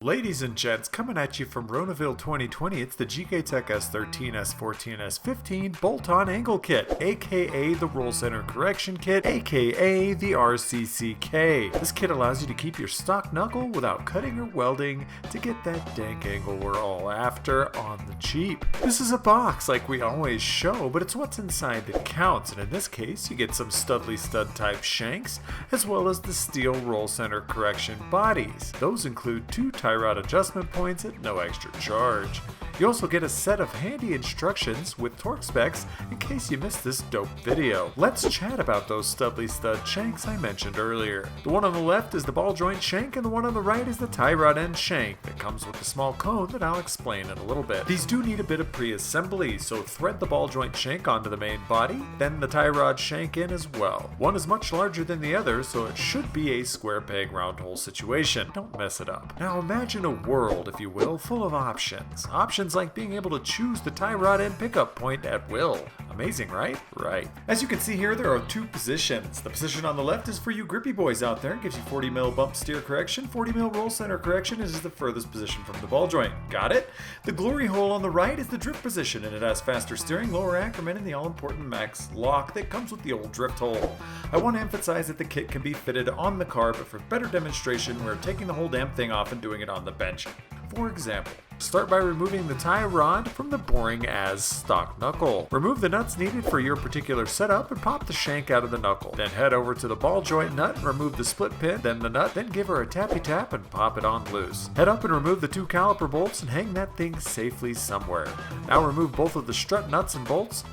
Ladies and gents, coming at you from Ronaville 2020, it's the GKTECH S13, S14, S15 bolt-on angle kit, aka the roll center correction kit, aka the RCCK. This kit allows you to keep your stock knuckle without cutting or welding to get that dank angle we're all after on the cheap. This is a box like we always show, but it's what's inside that counts, and in this case you get some studly stud type shanks, as well as the steel roll center correction bodies. Those include 2 tie rod adjustment points at no extra charge. You also get a set of handy instructions with torque specs in case you missed this dope video. Let's chat about those studly stud shanks I mentioned earlier. The one on the left is the ball joint shank, and the one on the right is the tie rod end shank that comes with a small cone that I'll explain in a little bit. These do need a bit of pre-assembly, so thread the ball joint shank onto the main body, then the tie rod shank in as well. One is much larger than the other, so it should be a square peg round hole situation. Don't mess it up. Now imagine a world, if you will, full of options. Options like being able to choose the tie rod end pickup point at will. Amazing, right? Right. As you can see here, there are 2 positions. The position on the left is for you grippy boys out there. It gives you 40 mil bump steer correction, 40 mil roll center correction, and is the furthest position from the ball joint. Got it? The glory hole on the right is the drift position, and it has faster steering, lower Ackerman, and the all-important max lock that comes with the old drift hole. I want to emphasize that the kit can be fitted on the car, but for better demonstration, we're taking the whole damn thing off and doing it on the bench. For example, start by removing the tie rod from the boring as stock knuckle. Remove the nuts needed for your particular setup and pop the shank out of the knuckle. Then head over to the ball joint nut and remove the split pin, then the nut, then give her a tappy tap and pop it on loose. Head up and remove the 2 caliper bolts and hang that thing safely somewhere. Now remove both of the strut nuts and bolts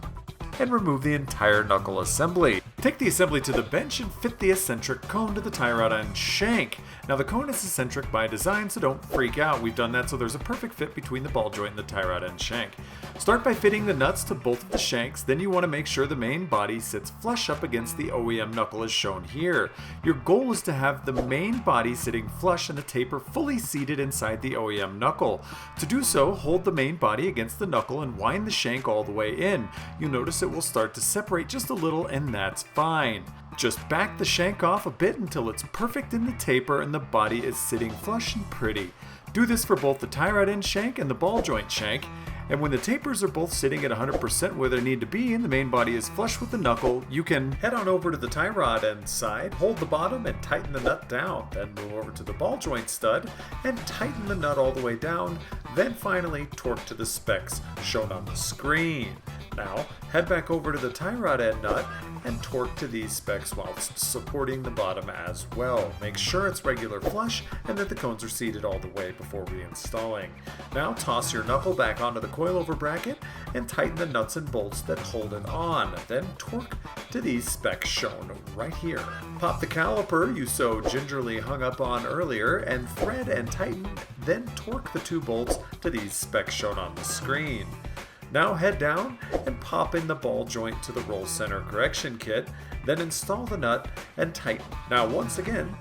and remove the entire knuckle assembly. Take the assembly to the bench and fit the eccentric cone to the tie rod end shank. Now the cone is eccentric by design, so don't freak out. We've done that so there's a perfect fit between the ball joint and the tie rod end shank. Start by fitting the nuts to both of the shanks, then you want to make sure the main body sits flush up against the OEM knuckle as shown here. Your goal is to have the main body sitting flush and the taper fully seated inside the OEM knuckle. To do so, hold the main body against the knuckle and wind the shank all the way in. You notice it will start to separate just a little, and that's fine. Just back the shank off a bit until it's perfect in the taper and the body is sitting flush and pretty. Do this for both the tie rod end shank and the ball joint shank, and when the tapers are both sitting at 100% where they need to be and the main body is flush with the knuckle, you can head on over to the tie rod end side, hold the bottom and tighten the nut down, then move over to the ball joint stud and tighten the nut all the way down, then finally torque to the specs shown on the screen. Now, head back over to the tie rod end nut and torque to these specs whilst supporting the bottom as well. Make sure it's regular flush and that the cones are seated all the way before reinstalling. Now toss your knuckle back onto the coilover bracket and tighten the nuts and bolts that hold it on. Then torque to these specs shown right here. Pop the caliper you so gingerly hung up on earlier and thread and tighten, then torque the 2 bolts to these specs shown on the screen. Now head down and pop in the ball joint to the roll center correction kit, then install the nut and tighten. Now once again,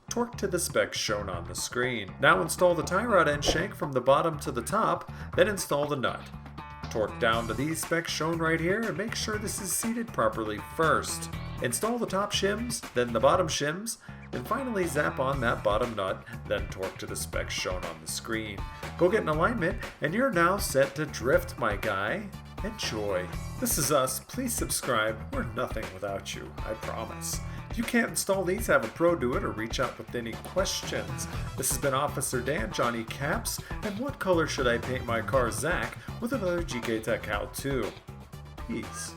torque to the specs shown on the screen. Now install the tie rod end shank from the bottom to the top, then install the nut. Torque down to these specs shown right here and make sure this is seated properly first. Install the top shims, then the bottom shims, and finally zap on that bottom nut, then torque to the specs shown on the screen. Go get an alignment, and you're now set to drift, my guy. Enjoy. This is us. Please subscribe. We're nothing without you, I promise. If you can't install these, have a pro do it or reach out with any questions. This has been Officer Dan, Johnny Caps, and what color should I paint my car, Zach, with another GKTECH How To. Peace.